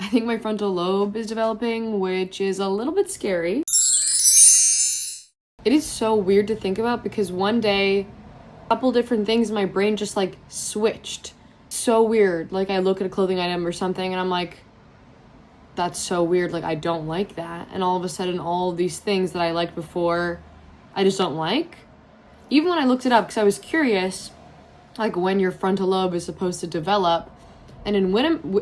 I think my frontal lobe is developing, which is a little bit scary. It is so weird to think about because one day, a couple different things in my brain just like switched. So weird. Like I look at a clothing item or something and I'm like, that's so weird. Like I don't like that. And all of a sudden, all of these things that I liked before, I just don't like. Even when I looked it up, because I was curious, like when your frontal lobe is supposed to develop, and in women,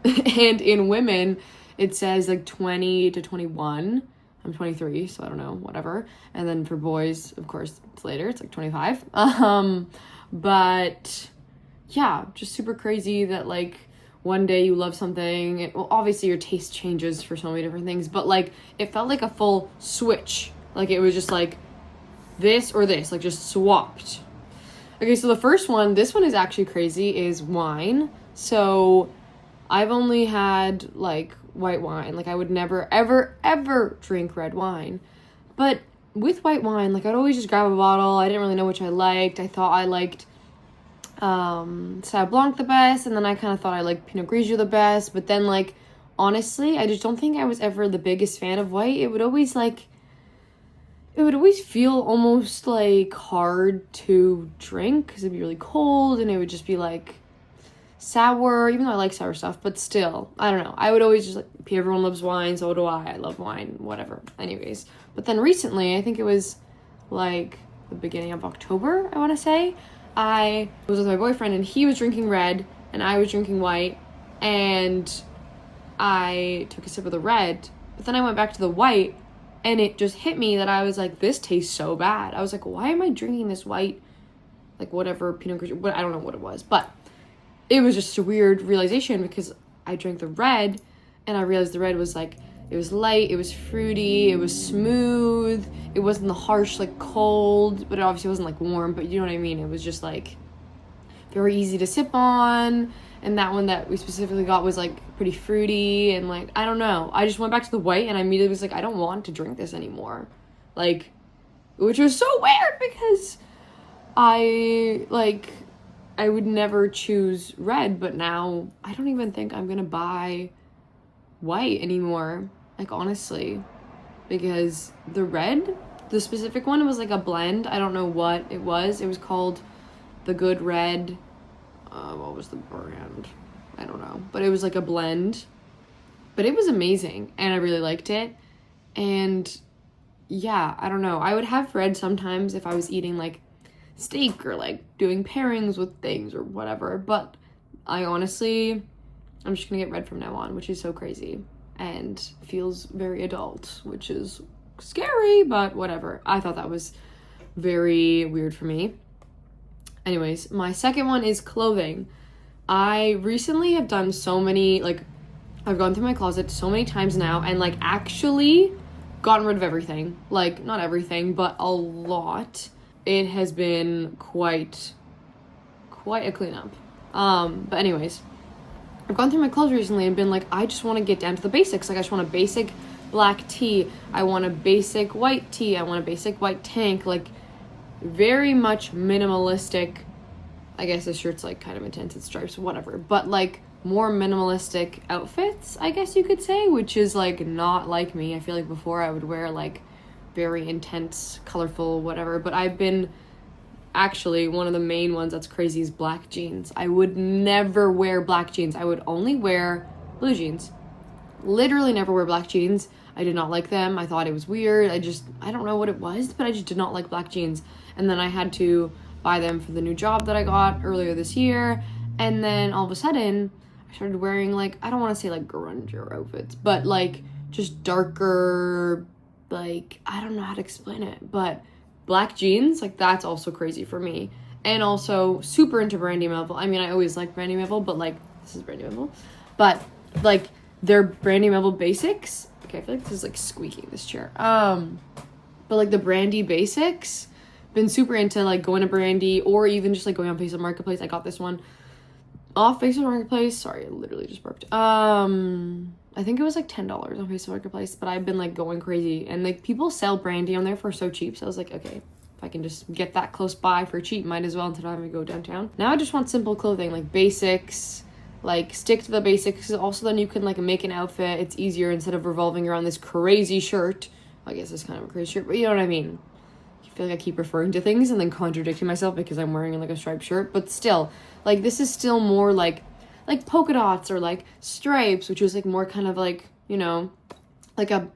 and in women, it says like 20 to 21. I'm 23, so I don't know, whatever. And then for boys, of course, it's later. It's like 25. But yeah, just super crazy that like one day you love something. And, well, obviously your taste changes for so many different things, but like it felt like a full switch. Like it was just like this or this, like just swapped. Okay, so the first one, this one is actually crazy, is wine. So I've only had like white wine. Like I would never, ever, ever drink red wine. But with white wine, like I'd always just grab a bottle. I didn't really know which I liked. I thought I liked Sauv Blanc the best, and then I kind of thought I liked Pinot Grigio the best. But then like, honestly, I just don't think I was ever the biggest fan of white. It would always feel almost like hard to drink because it'd be really cold and it would just be like sour, even though I like sour stuff, but still, I don't know. I would always just like, everyone loves wine, so do I. I love wine, whatever. Anyways, but then recently, I think it was like the beginning of October, I want to say, I was with my boyfriend and he was drinking red and I was drinking white, and I took a sip of the red, but then I went back to the white. And it just hit me that I was like, this tastes so bad. I was like, why am I drinking this white, like whatever, Pinot Grigio, I don't know what it was. But it was just a weird realization because I drank the red and I realized the red was like, it was light, it was fruity, it was smooth. It wasn't the harsh, like cold, but it obviously wasn't like warm, but you know what I mean? It was just like very easy to sip on. And that one that we specifically got was like pretty fruity and like, I don't know. I just went back to the white and I immediately was like, I don't want to drink this anymore. Like, which was so weird because I would never choose red, but now I don't even think I'm gonna buy white anymore. Like, honestly, because the red, the specific one, was like a blend. I don't know what it was. It was called the Good Red. What was the brand? I don't know. But it was like a blend. But it was amazing. And I really liked it. And yeah, I don't know. I would have red sometimes if I was eating like steak or like doing pairings with things or whatever. But I honestly, I'm just gonna get red from now on, which is so crazy. And feels very adult, which is scary, but whatever. I thought that was very weird for me. Anyways, my second one is clothing. I recently have done so many, like, I've gone through my closet so many times now and, like, actually gotten rid of everything. Like, not everything, but a lot. It has been quite a cleanup. But anyways, I've gone through my clothes recently and been like, I just want to get down to the basics. Like, I just want a basic black tee. I want a basic white tee. I want a basic white tank. Like, very much minimalistic. I guess the shirt's like kind of intense, it's stripes, whatever, but like more minimalistic outfits, I guess you could say, which is like not like me. I feel like before I would wear like very intense, colorful, whatever, but I've been actually, one of the main ones that's crazy is black jeans. I would never wear black jeans. I would only wear blue jeans. Literally never wear black jeans. I did not like them. I thought it was weird. I don't know what it was, but I just did not like black jeans. And then I had to buy them for the new job that I got earlier this year. And then all of a sudden, I started wearing like, I don't want to say like grungier outfits, but like just darker, like, I don't know how to explain it, but black jeans, like that's also crazy for me. And also super into Brandy Melville. I mean, I always liked Brandy Melville, but like, this is Brandy Melville. But like, they're Brandy Melville basics. Okay, I feel like this is like squeaking, this chair. But like the Brandy basics, been super into like going to Brandy or even just like going on Facebook Marketplace. I got this one off Facebook Marketplace. Sorry, I literally just burped. I think it was like $10 on Facebook Marketplace, but I've been like going crazy and like people sell Brandy on there for so cheap. So I was like, okay, if I can just get that close by for cheap, might as well instead of having to go downtown. Now I just want simple clothing, like basics, like stick to the basics, because also then you can like make an outfit. It's easier instead of revolving around this crazy shirt. I guess it's kind of a crazy shirt, but you know what I mean. I feel like I keep referring to things and then contradicting myself because I'm wearing like a striped shirt, but still, like this is still more like polka dots or like stripes, which is like more kind of like, you know, like a,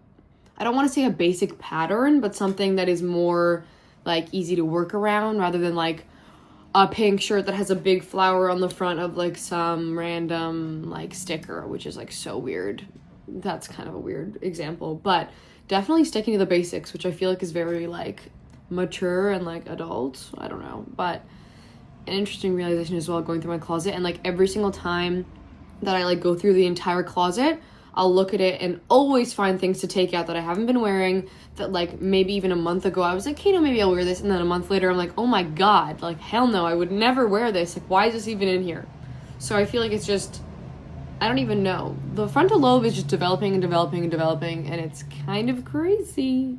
I don't want to say a basic pattern, but something that is more like easy to work around rather than like a pink shirt that has a big flower on the front of like some random like sticker, which is like so weird. That's kind of a weird example, but definitely sticking to the basics, which I feel like is very like mature and like adult. I don't know, but an interesting realization as well going through my closet, and like every single time that I like go through the entire closet, I'll look at it and always find things to take out that I haven't been wearing, that like maybe even a month ago I was like, hey, no, maybe I'll wear this, and then a month later I'm like, oh my god, like hell no, I would never wear this, like why is this even in here? So I feel like it's just, I don't even know, the frontal lobe is just developing and developing and developing, and it's kind of crazy.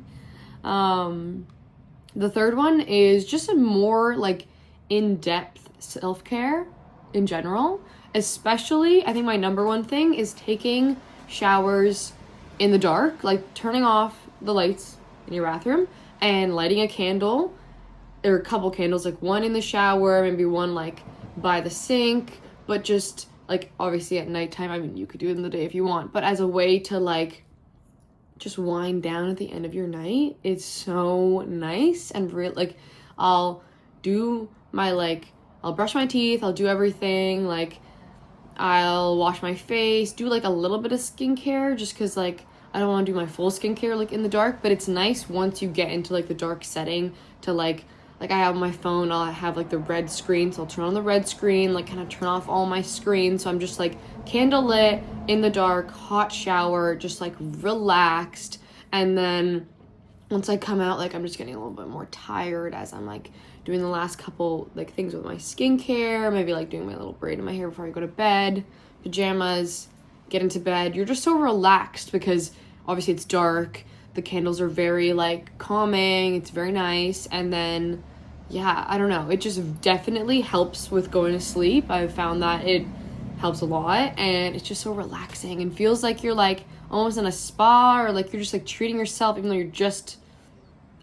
The third one is just a more like in-depth self-care in general, especially I think my number one thing is taking showers in the dark, like turning off the lights in your bathroom and lighting a candle or a couple candles, like one in the shower, maybe one like by the sink, but just like obviously at nighttime. I mean, you could do it in the day if you want, but as a way to like just wind down at the end of your night. It's so nice and real. Like I'll do my like, I'll brush my teeth, I'll do everything, like I'll wash my face, do like a little bit of skincare just because like I don't want to do my full skincare like in the dark, but it's nice once you get into like the dark setting to like I have my phone, I'll have like the red screen, so I'll turn on the red screen, like kind of turn off all my screens, so I'm just like candle lit in the dark, hot shower, just like relaxed. And then once I come out, like I'm just getting a little bit more tired as I'm like doing the last couple like things with my skincare, maybe like doing my little braid in my hair before I go to bed, pajamas, get into bed. You're just so relaxed because obviously it's dark, the candles are very like calming, it's very nice. And then yeah, I don't know, it just definitely helps with going to sleep. I've found that it helps a lot, and it's just so relaxing and feels like you're like almost in a spa, or like you're just like treating yourself even though you're just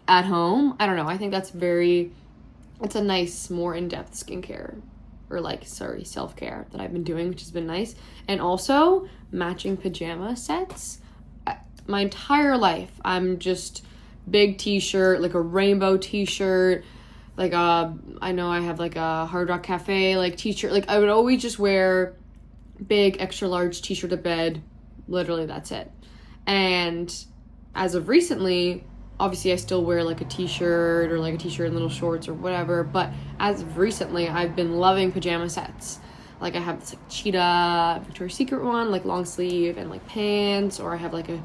at home. I don't know, I think that's it's a nice more in-depth skincare or like self-care that I've been doing, which has been nice. And also matching pajama sets. My entire life I'm just big t-shirt, like a rainbow t-shirt, like I know I have like a Hard Rock Cafe like t-shirt. Like I would always just wear big extra large t-shirt to bed, literally that's it. And as of recently, obviously I still wear like a t-shirt or like a t-shirt and little shorts or whatever, but as of recently I've been loving pajama sets. Like I have this like cheetah Victoria's Secret one, like long sleeve and like pants, or I have like a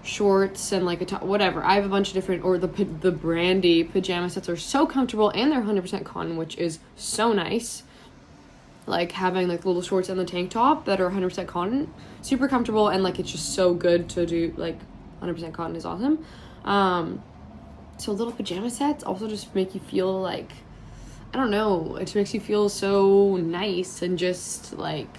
shorts and like a top, whatever. I have a bunch of different, or the Brandy pajama sets are so comfortable, and they're 100% cotton, which is so nice. Like having like little shorts and the tank top that are 100% cotton, super comfortable, and like it's just so good to do. Like 100% cotton is awesome. So little pajama sets also just make you feel like, I don't know, it just makes you feel so nice and just like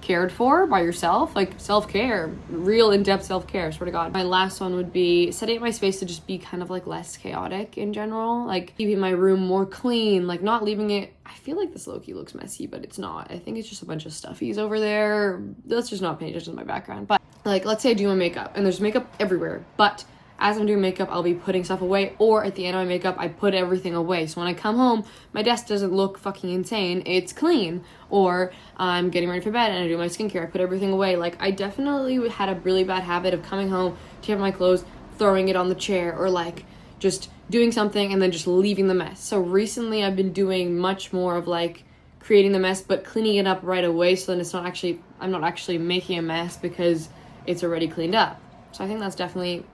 cared for by yourself, like self-care, real in-depth self-care, swear to God. My last one would be setting my space to just be kind of like less chaotic in general, like keeping my room more clean, like not leaving it, I feel like this low-key looks messy, but it's not. I think it's just a bunch of stuffies over there. Let's just not pay attention to my background. But like, let's say I do my makeup and there's makeup everywhere, but as I'm doing makeup, I'll be putting stuff away, or at the end of my makeup, I put everything away. So when I come home, my desk doesn't look fucking insane. It's clean. Or I'm getting ready for bed and I do my skincare. I put everything away. Like, I definitely had a really bad habit of coming home, taking off my clothes, throwing it on the chair, or like just doing something and then just leaving the mess. So recently I've been doing much more of like creating the mess, but cleaning it up right away. So then I'm not actually making a mess because it's already cleaned up. So I think that's definitely,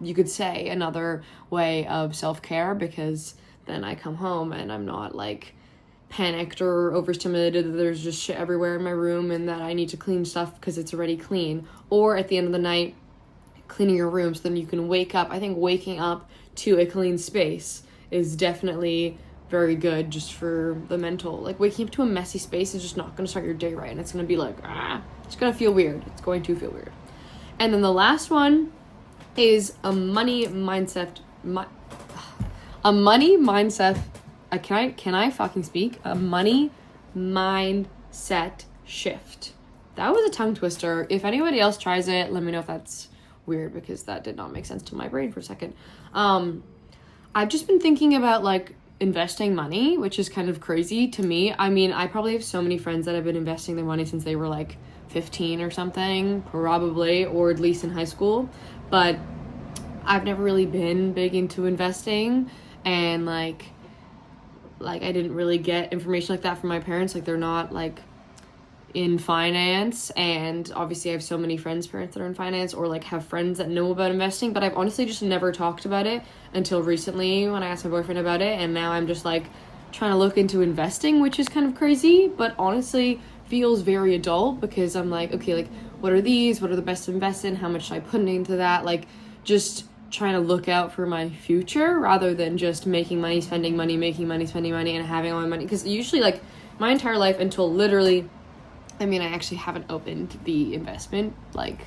you could say, another way of self-care, because then I come home and I'm not like panicked or overstimulated that there's just shit everywhere in my room and that I need to clean stuff because it's already clean. Or at the end of the night, cleaning your room so then you can wake up. I think waking up to a clean space is definitely very good just for the mental. Like, waking up to a messy space is just not going to start your day right, and it's going to be like, it's going to feel weird. It's going to feel weird. And then the last one is a money mindset. A money mindset. Can I fucking speak? A money mindset shift. That was a tongue twister. If anybody else tries it, let me know if that's weird, because that did not make sense to my brain for a second. I've just been thinking about like investing money, which is kind of crazy to me. I mean, I probably have so many friends that have been investing their money since they were like 15 or something, probably, or at least in high school. But I've never really been big into investing, and like I didn't really get information like that from my parents. Like, they're not like in finance, and obviously I have so many friends' parents that are in finance, or like have friends that know about investing, but I've honestly just never talked about it until recently when I asked my boyfriend about it, and now I'm just like trying to look into investing, which is kind of crazy, but honestly feels very adult, because I'm like, okay, like what are these? What are the best to invest in? How much should I put into that? Like, just trying to look out for my future rather than just making money, spending money, making money, spending money, and having all my money. Because usually, like, my entire life until literally, I mean, I actually haven't opened the investment, like,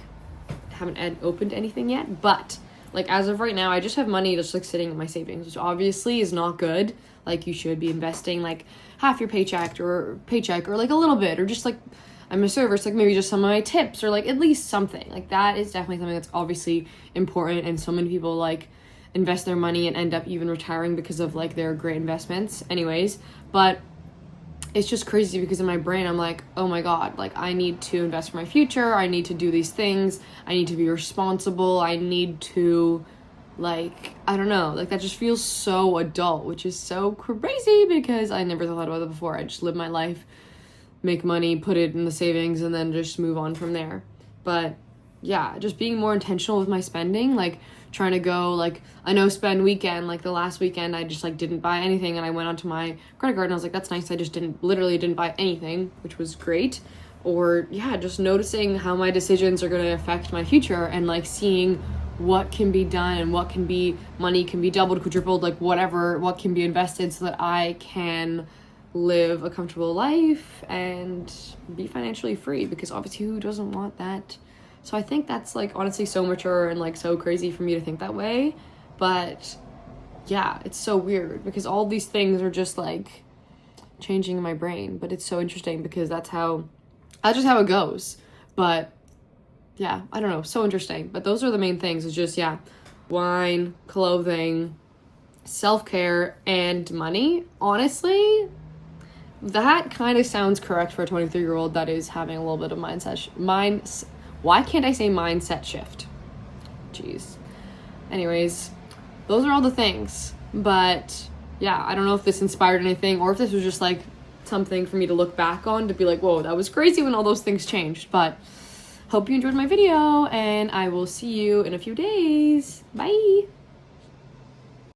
haven't opened anything yet, but like as of right now, I just have money just like sitting in my savings, which obviously is not good. Like, you should be investing like half your paycheck or like a little bit, or just like, I'm a server, so like maybe just some of my tips, or like at least something. Like, that is definitely something that's obviously important, and so many people like invest their money and end up even retiring because of like their great investments anyways. But it's just crazy, because in my brain I'm like, oh my god, like I need to invest for my future, I need to do these things, I need to be responsible, I need to, like, I don't know, like that just feels so adult, which is so crazy, because I never thought about it before. I just live my life, make money, put it in the savings, and then just move on from there. But yeah, just being more intentional with my spending, like trying to go, like, I know spend weekend, like the last weekend I just like didn't buy anything, and I went onto my credit card and I was like, that's nice, I just literally didn't buy anything, which was great. Or yeah, just noticing how my decisions are going to affect my future, and like seeing what can be done, and what can be, money can be doubled, quadrupled, like whatever, what can be invested so that I can live a comfortable life and be financially free, because obviously who doesn't want that? So I think that's like honestly so mature and like so crazy for me to think that way. But yeah, it's so weird, because all these things are just like changing in my brain, but it's so interesting, because that's just how it goes. But yeah, I don't know, so interesting. But those are the main things. It's just, yeah, wine, clothing, self-care, and money. Honestly, that kind of sounds correct for a 23-year-old that is having a little bit of why can't I say mindset shift? Jeez. Anyways, those are all the things. But yeah, I don't know if this inspired anything, or if this was just like something for me to look back on to be like, whoa, that was crazy when all those things changed. But hope you enjoyed my video, and I will see you in a few days. Bye.